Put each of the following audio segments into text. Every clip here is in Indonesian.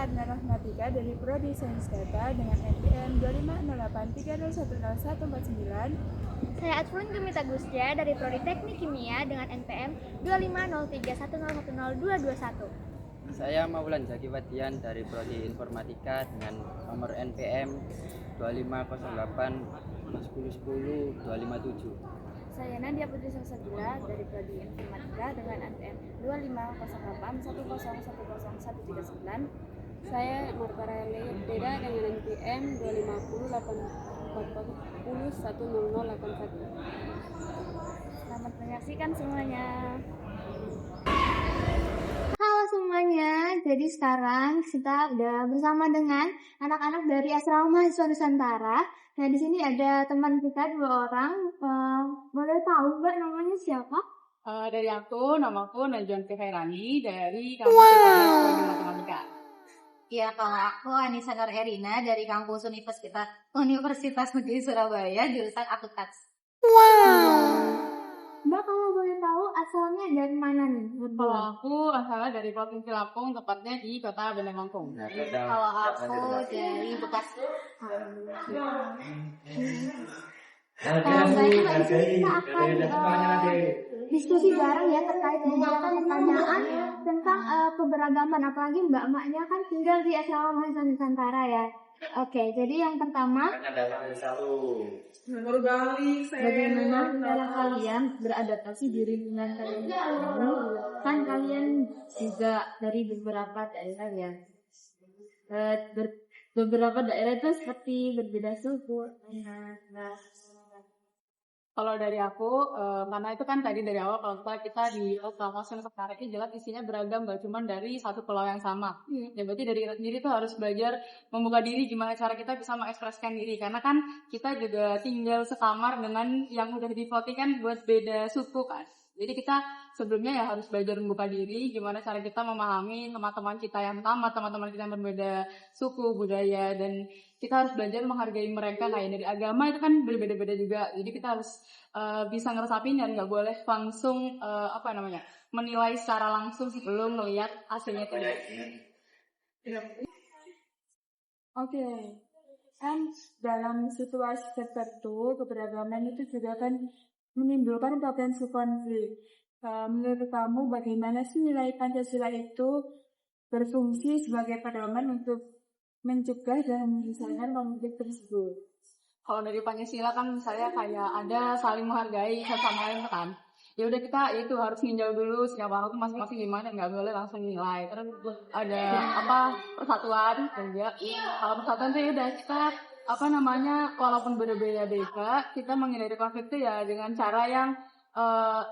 Arna Rahmatika dari Prodi Sains Data dengan NPM 25083010149. Saya Atfulun Gemita Gustia dari Prodi Teknik Kimia dengan NPM 25031100221. Saya Maulan Zaki Wadian dari Prodi Informatika dengan nomor NPM 250810100257. Saya Nadia Putri Sasabila dari Prodi Informatika dengan NPM 250810101039. Saya Martara Beda dengan NPM 25084401081. Selamat menyaksikan semuanya. Halo semuanya, jadi sekarang kita udah bersama dengan anak-anak dari Asrama Mahasiswa Nusantara. Nah di sini ada teman kita 2 orang. Boleh tahu Mbak namanya siapa? Dari aku, namaku Najwan Khairani dari Kampus IPS Matematika. Ya, kalau aku Anissa Nur Erina dari kampus Universitas Negeri Surabaya, jurusan akuntansi. Mbak kalau boleh tahu asalnya dari mana nih? Kalau aku asalnya dari Provinsi Lampung, tepatnya di Kota Bandar Lampung. Kalau aku dari Bekasi. Baiklah, di sini kita akan diskusi bareng ya terkait beberapa pertanyaan tentang keberagaman, apalagi mbak-mbaknya kan tinggal di Asrama Mahasiswa Nusantara ya. Oke, jadi yang pertama, bagaimana cara kalian beradaptasi di lingkungan kalian? Kan kalian juga dari beberapa daerah ya. Beberapa daerah itu seperti berbeda suku. Kalau dari aku, karena itu kan tadi dari awal kalau kita di Kampus Nusantara ini jelas isinya beragam, gak cuma dari satu pulau yang sama. Ya berarti dari kita sendiri tuh harus belajar membuka diri, gimana cara kita bisa mengekspresikan diri. Karena kan kita juga tinggal sekamar dengan yang udah di voting kan buat beda suku kan. Jadi kita sebelumnya ya harus belajar membuka diri, gimana cara kita memahami teman-teman kita yang sama, teman-teman kita yang berbeda suku, budaya, dan kita harus belajar menghargai mereka. Kayak dari agama itu kan berbeda-beda juga, jadi kita harus bisa ngerasapin dan nggak boleh langsung menilai secara langsung sebelum melihat hasilnya itu. Oke. Kan dalam situasi tertentu keberagaman itu juga kan menimbulkan potensi konflik. Menurut kamu bagaimana sih nilai Pancasila itu berfungsi sebagai pedoman untuk mencegah dan menyelesaikan konflik tersebut? Kalau dari Pancasila kan misalnya kayak ada saling menghargai satu sama lain kan. Ya udah kita itu harus ninjau dulu setiap orang tuh masing-masing gimana, nggak boleh langsung nilai. Terus ada persatuan dan ya kalau persatuan tuh ya udah kita walaupun berbeda-beda kita menghindari konflik itu ya dengan cara yang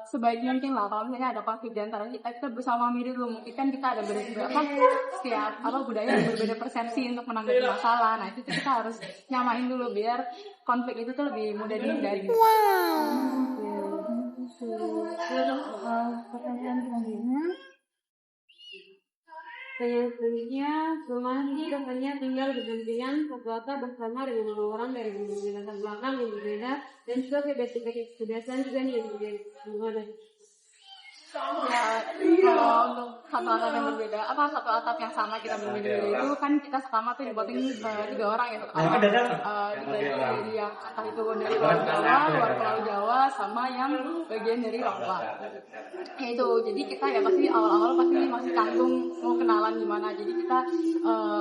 sebaik mungkin lah. Kalau misalnya ada konflik di antara kita bersama dulu. Mungkin kan kita ada setiap budaya yang berbeda persepsi untuk menanggapi masalah. Nah itu kita harus nyamain dulu biar konflik itu tuh lebih mudah dihindari. Pertanyaan selanjutnya. Selanjutnya, Sumadi katanya tinggal bergantian berkata bersama dengan orang dari berbagai latar belakang yang berbeda dan juga kebiasaan juga nih yang berbeda. Ya, kalau untuk satu atap yang berbeda, satu atap yang sama kita berbeda itu kan kita sama tuh dibuatin 3 orang gitu kan. Dari yang entah itu dari luar Pulau Jawa, sama yang bagian dari Papua. Ya itu, jadi kita ya pasti awal-awal masih canggung mau kenalan gimana. Jadi kita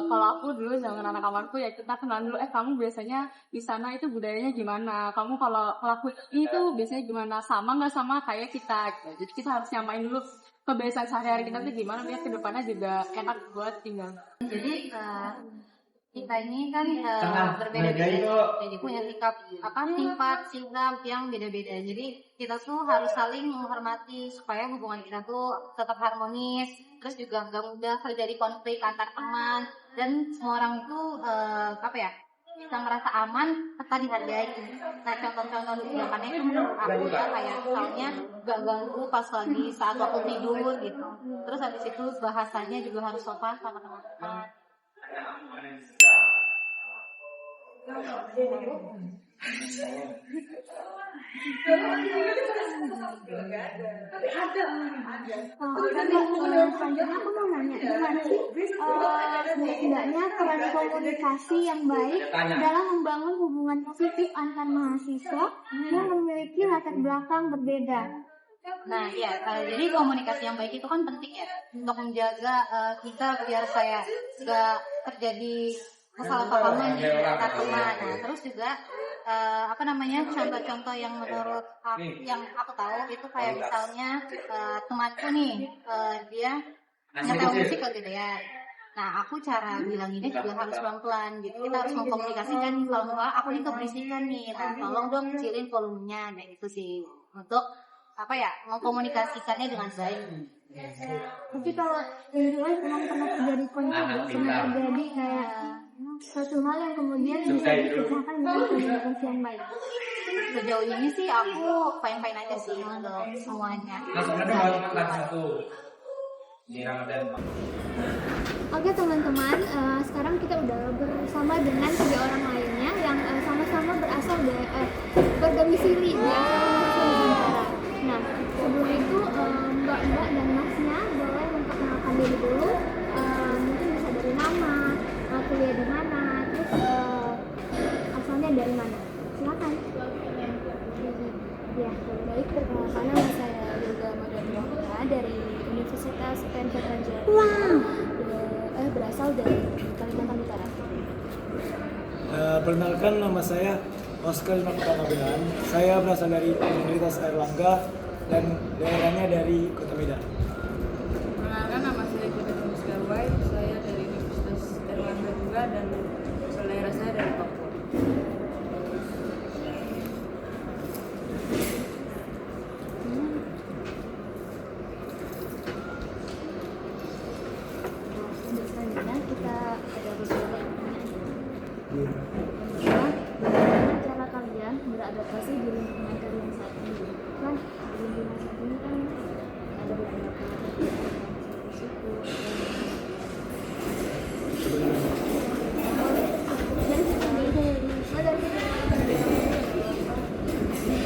kalau aku dulu dengan anak kamarku ya kita kenalan dulu. Kamu biasanya di sana itu budayanya gimana? Kamu kalau ngelakuin itu biasanya gimana? Sama nggak sama kayak kita? Gitu. Jadi kita harus nyamain dulu kebiasaan sehari-hari kita tuh gimana biar kedepannya juga enak buat tinggal. Jadi kita ini kan berbeda-beda, jadi punya sifat sikap yang beda-beda. Jadi kita tuh harus saling menghormati supaya hubungan kita tuh tetap harmonis. Terus juga nggak mudah terjadi konflik antar teman dan semua orang itu bisa merasa aman serta dihargai. Nah contoh-contoh tindakannya itu menurut aku ya kayak misalnya gak ganggu pas lagi saat waktu tidur gitu. Terus habis itu bahasanya juga harus sopan sama teman-teman. Selanjutnya aku mau nanya, gimana sih setidaknya peran komunikasi yang baik dalam membangun hubungan positif antar mahasiswa yang memiliki latar belakang berbeda? Nah, ya, jadi komunikasi yang baik itu kan penting ya untuk menjaga kita biar saya nggak terjadi kesalahpahaman antar teman. Nah, terus juga contoh-contoh yang menurut aku, yang aku tahu itu kayak misalnya temanku nih, dia nyetel musik gitu ya. Nah, aku cara bilanginnya juga harus pelan-pelan gitu. Kita harus mengkomunikasikan kalau misalnya aku ini keberisikan nih, nah tolong dong kecilin volumenya, nah itu sih untuk mengkomunikasikannya dengan baik. Tapi kalau in real memang pernah terjadi konflik, pernah terjadi kayak suatu hal yang kemudian bisa dipecahkan dengan komunikasi yang baik. Sejauh ini sih aku fine-fine aja sih untuk semuanya. Oke teman-teman, sekarang kita udah bersama dengan 3 orang lainnya yang sama-sama berasal dari berdomisili di asrama Nusantara. Nah, sebelum itu mbak-mbak dan masnya boleh memperkenalkan diri dulu, mungkin bisa dari nama, kuliah di mana, terus asalnya dari mana. Silakan. Ya, Baik, perkenalkan nama saya Yoga Madani dari Universitas UPN Veteran Jaya. Berasal dari Kalimantan Utara. Perkenalkan, nama saya Oscar Nokta. Saya berasal dari Universitas Airlangga dan daerahnya dari Kota Medan. Perkenalkan, nama saya Kita Tumus Gawai. Saya dari Universitas Airlangga juga dan daerah saya dari Papua. selanjutnya kita ada beberapa pertanyaan. Bagaimana cara kalian beradaptasi di lingkungan kalian saat ini? Kan di lingkungan saat ini kan ada beberapa suku.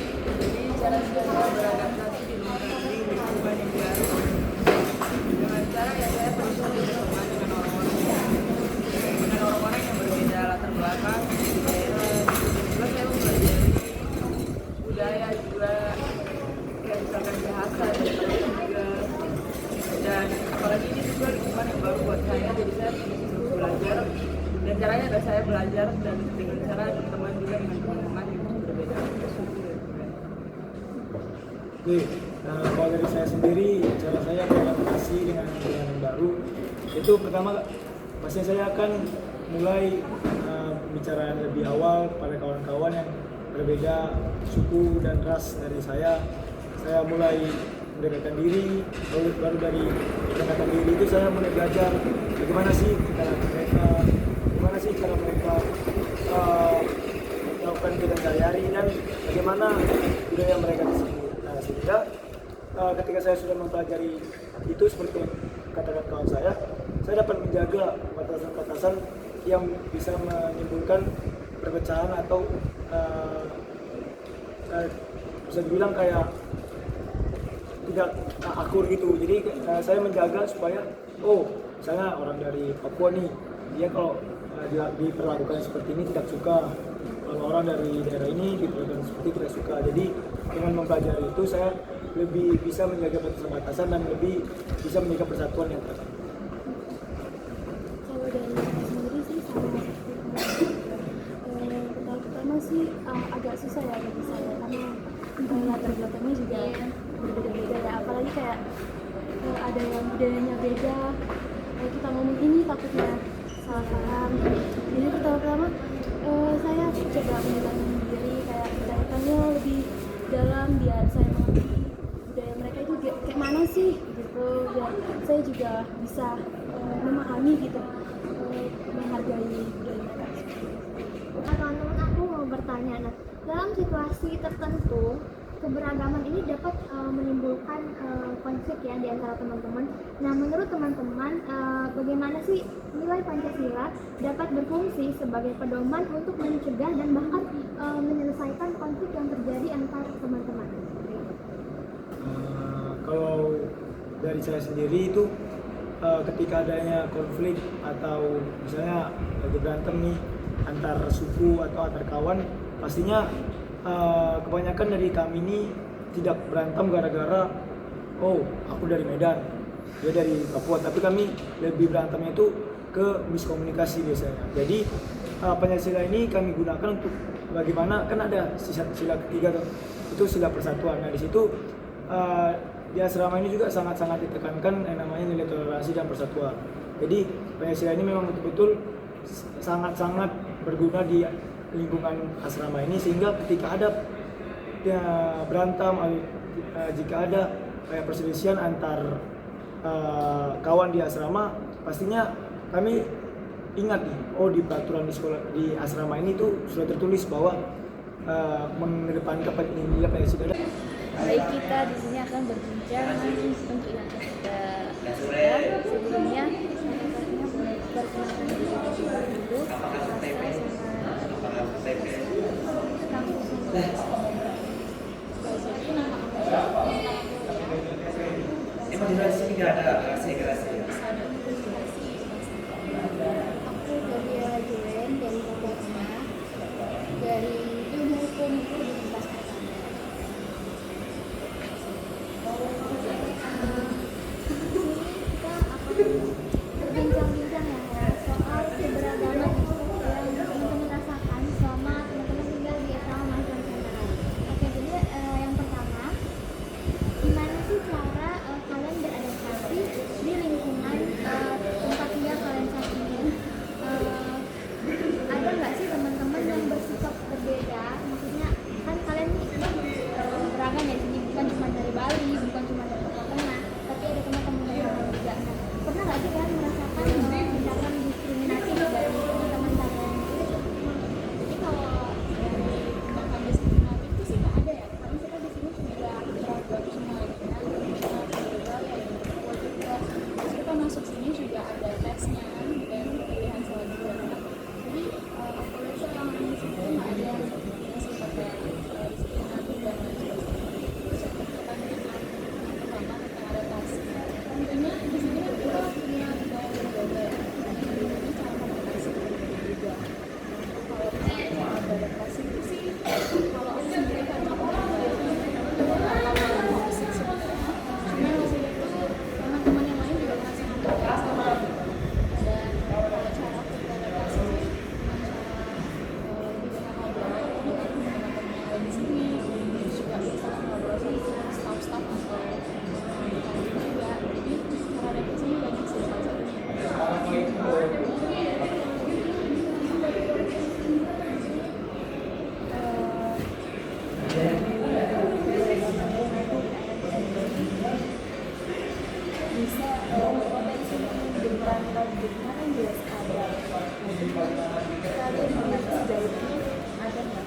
Jadi cara saya beradaptasi di lingkungan yang baru dengan cara ya saya terus berteman dengan orang-orang yang berbeda latar belakang di daerah. Juga saya mempelajari budaya juga, kayak misalkan bahasa dan mereka juga, dan apalagi ini juga lingkungan yang baru buat saya, jadi saya terus belajar dan caranya adalah saya belajar dan dengan cara berteman juga dengan teman-teman yang berbeda suku dan budaya. Oke, kalau dari saya sendiri, cara saya beradaptasi dengan lingkungan yang baru itu pertama pasti saya akan mulai bicara lebih awal pada kawan-kawan yang berbeda suku dan ras dari saya. Saya mulai mendekatkan diri, baru dari mendekatkan diri itu saya mulai belajar bagaimana sih cara mereka, bagaimana sih cara mereka melakukan kegiatan sehari-hari dan bagaimana budaya mereka tersebut. Nah, sehingga ketika saya sudah mempelajari itu seperti yang katakan kawan saya dapat menjaga batasan-batasan yang bisa menimbulkan perpecahan atau bisa dibilang kayak tidak akur gitu. Jadi saya menjaga supaya misalnya orang dari Papua nih, dia kalau diperlakukan seperti ini tidak suka, kalau orang dari daerah ini diperlakukan seperti tidak suka. Jadi dengan mempelajari itu saya lebih bisa menjaga batasan-batasan dan lebih bisa menjaga persatuan yang terdapat. Kalau dari saya sendiri sih sama seperti pertama sih agak susah ya bagi saya karena latar belakangnya juga berbeda-beda ya, apalagi kayak ada yang budayanya beda, kita ngomong ini takutnya salah paham. Jadi pertama-tama saya coba menenangkan diri, kayak menanyakannya lebih dalam biar saya mengerti budaya mereka itu kayak mana sih gitu, biar saya juga bisa memahami gitu, menghargai budaya mereka. Teman-teman, aku mau bertanya, nah, dalam situasi tertentu keberagaman ini dapat menimbulkan konflik ya di antara teman-teman. Nah, menurut teman-teman bagaimana sih nilai Pancasila dapat berfungsi sebagai pedoman untuk mencegah dan bahkan menyelesaikan konflik yang terjadi antar teman-teman? Kalau dari saya sendiri itu ketika adanya konflik atau misalnya lagi berantem nih antar suku atau antar kawan, pastinya kebanyakan dari kami ini tidak berantem gara-gara oh aku dari Medan, dia dari Papua, tapi kami lebih berantemnya itu ke miskomunikasi biasanya. Jadi Pancasila ini kami gunakan untuk bagaimana, kan ada sila ketiga tuh, itu sila persatuan. Nah di situ di asrama ini juga sangat-sangat ditekankan yang namanya nilai toleransi dan persatuan. Jadi Pancasila ini memang betul-betul sangat-sangat berguna di lingkungan asrama ini, sehingga ketika ada berantem, jika ada kayak perselisihan antar kawan di asrama, pastinya kami ingat nih, oh di peraturan di sekolah di asrama ini tuh sudah tertulis bahwa mengedepankan nilai Pancasila. Baik, kita di sini akan berbincang untuk yang sudah sebelumnya perkenalkan diri dulu. Emang di sini nggak ada gerasi. Aku dari Rajulen, dari Papua Tengah, dari ilmu hukum Universitas Pertama. Kita akan berbincang-bincang ya soal keberagaman yang teman-teman rasakan selama teman-teman tinggal di asrama mahasiswa Nusantara. Oke, jadi yang pertama, gimana sih cara kalian beradaptasi di lingkungan tempat tinggal kalian saat ini? Ada nggak sih teman-teman yang bersikap berbeda? Maksudnya kan kalian beragam ya, sini bukan cuma dari Bali, bukan cuma dari Papua Tengah, tapi ada teman-teman dari Bali juga. Nah, pernah nggak sih kalian merasakan tindakan diskriminasi dari teman-teman kalian? Jadi kalau dari tindakan diskriminatif itu sih nggak ada ya, karena kita di sini juga beragam semuanya, juga ya yang Papua juga. Terus kita masuk sini juga ada tesnya, juga yang pilihan selanjutnya. Jadi aku rasa orang di sini nggak ada yang sifatnya diskriminatif dan lain sebagainya. Terus yang pertanyaan pertama tentang adaptasi, tentunya di sini kan kita punya budaya yang berbeda ya, dan tentunya cara komunikasi yang berbeda juga. Kalau misalnya beradaptasi itu sih, kalau aku sendiri karena aku orang fisik sebenarnya, cuma masih itu teman-teman yang lain juga merasakan hal yang sama. Dan kalau cara aku beradaptasi sih dengan cara lebih banyak ngobrol dengan teman-teman yang ada di sini, terus juga bisa ngobrol sama staff-staff atau kantin juga. Jadi cara adaptasinya banyak sih salah satunya. Bisa berpotensi menimbulkan konfliknya kan jelas ada. Kalian melihat sejauh ini ada nggak?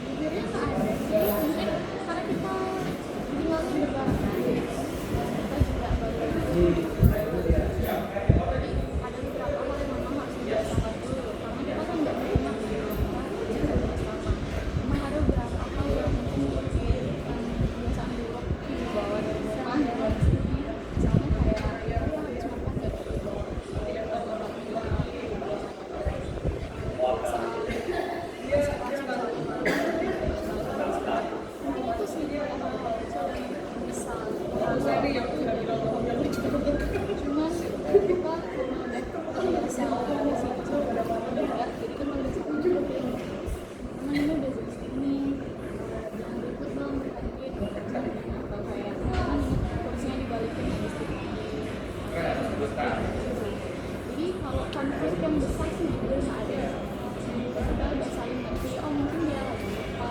Jujurnya nggak ada sih, mungkin karena kita tinggalnya berbarengan, kita juga baru jadi ada beberapa hal yang memang harus dibiasakan dulu, karena kita kan nggak pernah bersama. Memang ada beberapa hal yang mungkin kebiasaan buruk dibawa dari rumah dan di sini, misalnya kayak harus makan nggak dari bawah, jadi kalau konflik yang besar sih jujur nggak ada. Kita udah saling ngerti, oh mungkin dia lagi lupa.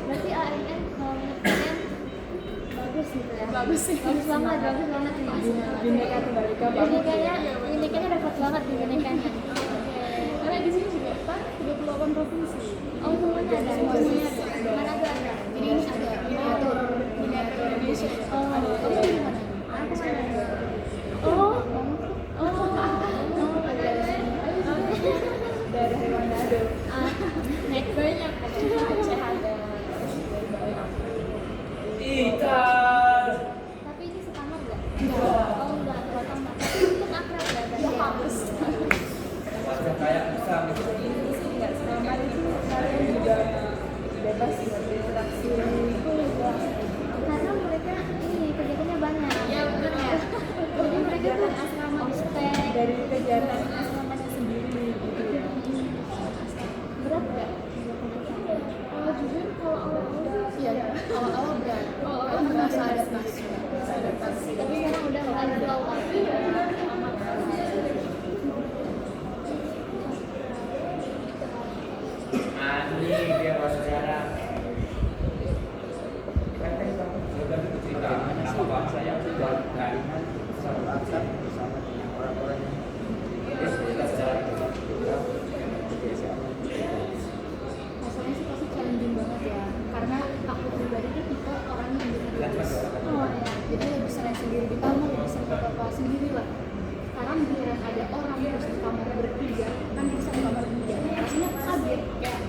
Berarti AMN kalau menurut kalian bagus gitu ya? Bagus sih. Bagus banget nih. Bineka Tunggal Ika Binekanya dapat banget di binekanya. karena di sini juga kan 38 provinsi. Oh semuanya ada. Manado ada. Jadi ini ada miniatur Indonesia. Kamu dari mana? Aku Manado. Oh, Daerah Manado. naik banyak. Aceh ada. Tapi ini sekamar nggak? Oh nggak, sama. Tapi itu akrab ya, ya kampus. Kayak bisa Nggak selama itu kalian juga bebas berinteraksi. Karena mereka ini kegiatannya banyak. Ya benar ya. Jadi mereka tuh asrama ospek Dari kegiatan asramanya sendiri gitu ya. berat nggak? Jujur kalau awal-awal sih Iya, awal-awal berat. Awal-awal merasa adaptasi. Tapi sekarang udah mulai flow. mandi biar masuk sekarang. Nama bapak saya buat kalimat selalu akan bersama dengan orang-orang yang Masalahnya sih pasti challenging banget ya. Karena aku pribadi tuh tipe orang yang jadi lebih sering sendiri di kamar, lebih sering apa-apa sendiri lah. Sekarang giliran ada orang terus di kamar bertiga, kan bisa di kamar bertiga. Rasanya kaget, kayak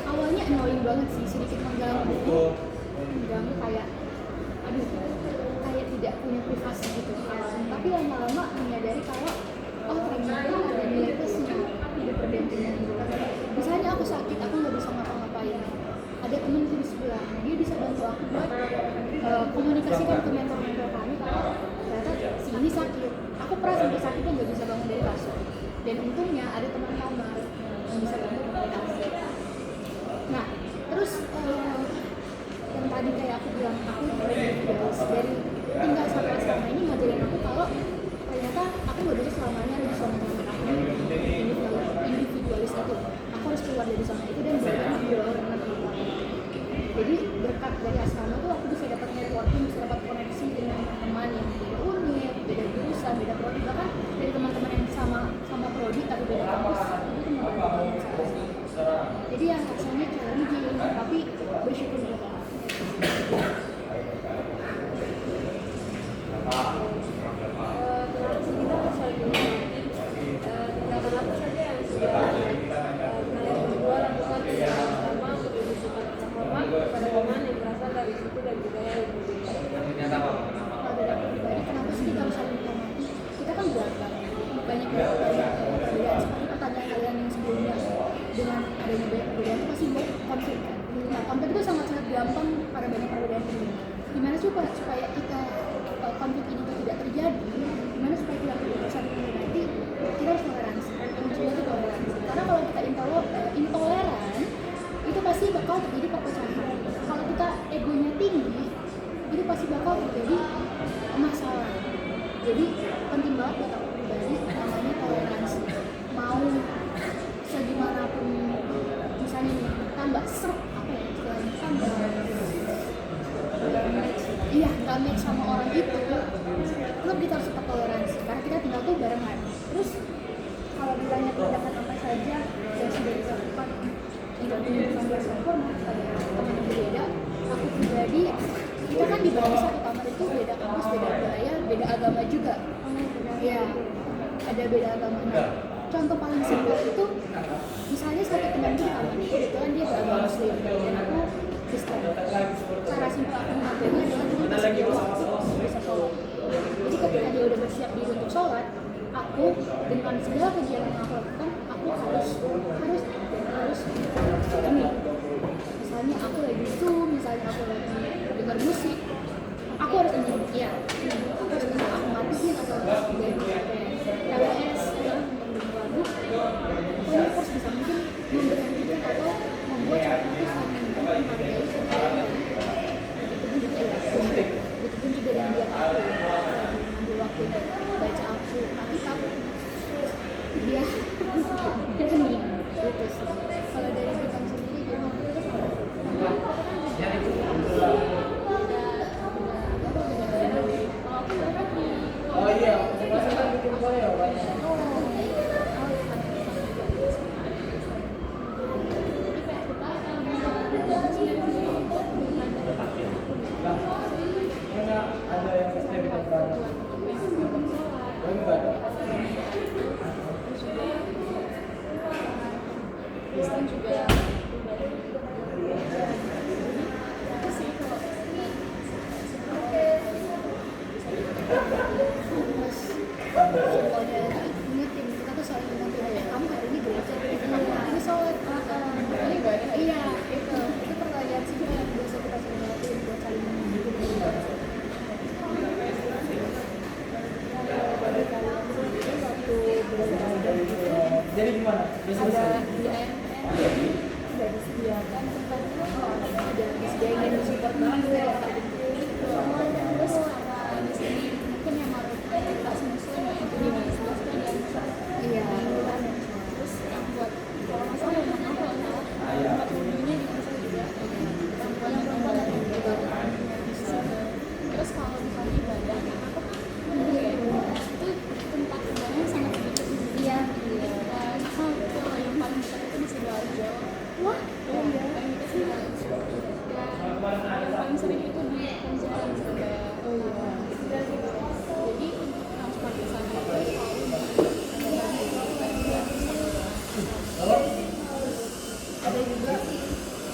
awalnya annoying banget sih, sedikit mengganggu kayak aduh, kayak tidak punya privasi gitu. Tapi lama-lama menyadari kalau oh ternyata ada nilai plusnya hidup berdampingan. Misalnya aku sakit, aku nggak bisa ngapa-ngapain, ada temen di sebelah, dia bisa bantu aku buat komunikasikan ke mentor-mentor kami kalau ternyata si ini sakit. Aku pernah sampai sakit dan nggak bisa bangun dari kasur. Dan untungnya ada teman kamar yang bisa bantu dari kasur. Nah, terus yang tadi kayak aku bilang, aku dari tinggal sampai asrama ini ngajarin aku kalau ternyata aku nggak bisa selamanya ada di zona nyaman aku, individualis itu. Aku harus keluar dari zona itu dan belajar di luar dengan keluar. Jadi berkat dari asrama tuh aku bisa dapat networking, bisa dapat koneksi dengan teman yang beda unit, beda jurusan, beda prodi, bahkan dari teman-teman yang sama prodi tapi beda kampus itu membantu banget saya. Jadi yang rasanya challenging tapi bersyukur juga. interaksi kita saling tindakan apa saja yang sudah kalian berdua lakukan sama untuk menunjukkan rasa hormat kepada teman yang berasal dari suku dan budaya yang berbeda. Kalau dari aku pribadi, kenapa sih kita harus saling menghormati? Kita kan beragam, banyak perbedaan seperti pertanyaan kalian yang sebelumnya. Dengan adanya banyak perbedaan itu pasti buat konflik kan. Nah, konflik itu sangat-sangat gampang karena banyak perbedaan ini. Gimana supaya kita konflik ini tidak terjadi? Gimana supaya kita saling menghormati? Kita harus toleransi. Kuncinya itu toleransi. Karena kalau kita intoleran, itu pasti bakal terjadi perpecahan. Kalau kita egonya tinggi, itu pasti bakal terjadi masalah. Jadi penting banget buat aku pribadi namanya toleransi. Mau segimanapun misalnya nih tambah serp apa ya istilahnya tambah nggak match sama orang itu, tetap kita harus tetap toleransi karena kita tinggal tuh barengan. Terus kalau ditanya tindakan apa saja yang sudah dilakukan tidak menunjukkan rasa hormat pada teman yang berbeda, aku pribadi kita kan di bawah satu kamar itu beda kampus, beda budaya, beda agama juga. Ya, ada beda agamanya. Contoh paling simpel itu, misalnya satu temanku di kamar kebetulan dia beragama Muslim dan aku Kristen. Cara simpel aku mengatakannya adalah dia masih di waktu bisa sholat. Jadi ketika dia udah bersiap diri untuk sholat, aku dengan segala kegiatan yang aku lakukan, aku harus ini. Misalnya aku lagi Zoom, misalnya aku lagi dengar musik, aku harus ini, ya. Aku harus ini, aku matiin atau dari LWS lagu, aku harus bisa mungkin memberhentikan atau membuat suatu itu saling menghargai begitupun juga dengan dia aku mengambil waktu untuk baca aku Alkitab dia ini gitu sih. Kalau dari kita sendiri gimana? Oh iya, bikin korea. jalan Oh iya. jadi harus pakai sanitizer ada juga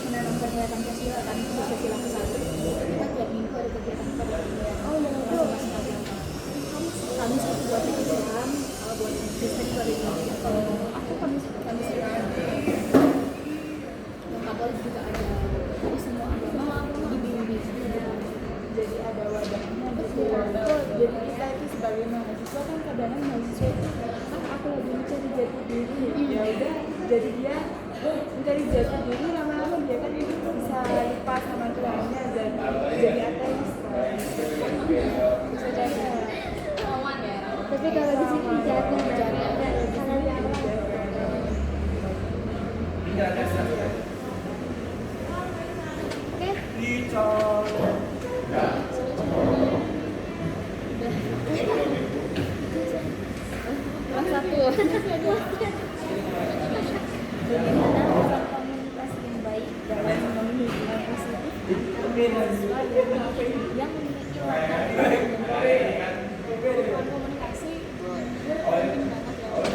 menanamkan nilai Pancasila kan Pancasila ke satu kita tiap minggu ada kegiatan keagamaan oh iya itu kami satu buat Islam buat Kristen itu ada di kalau aku kami Islam yang Katolik juga ada jadi semua agama dibimbing jadi ada wadahnya jadi kita itu sebagai mahasiswa kan kadang-kadang mahasiswa itu kan aku lagi mencari jati diri ya udah jadi dia mencari jati diri lama-lama dia kan bisa lupa sama Tuhannya dan jadi ateis bisa jadi lawan ya tapi kalau di sini dijaga karena dia kelas 1 bagaimana orang komunikasi yang baik dalam memenuhi hubungan positif antara mahasiswa yang memiliki latar belakang komunikasi itu penting banget ya karena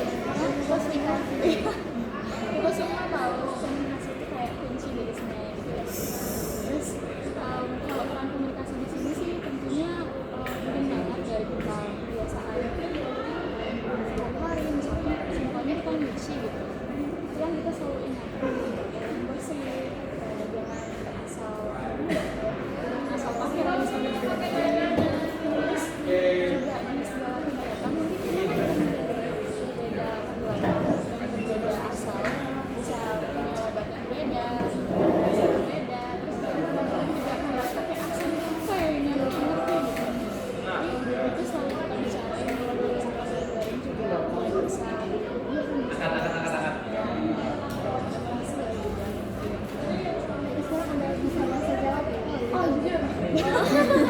kita semua tahu komunikasi itu kayak kunci dari semuanya gitu ya terus kalau peran komunikasi di sini sih tentunya penting banget dari kita kebiasaan hari-hari misalnya semuanya kita ngisi gitu yang kita selalu ingat yang bersih jangan asal pakai lah misalnya terus juga di segala kegiatan mungkin kita kan berbeda keluarga berbeda asal bisa punya obat yang beda bahasa yang beda terus kadang-kadang juga kayak pakai aksen apa ya yang ngerti gitu jadi itu selalu kita bicarain kalau sama saudara juga kalau bisa Sekarang Anda bisa bahasa Jawa. Oh, jujur.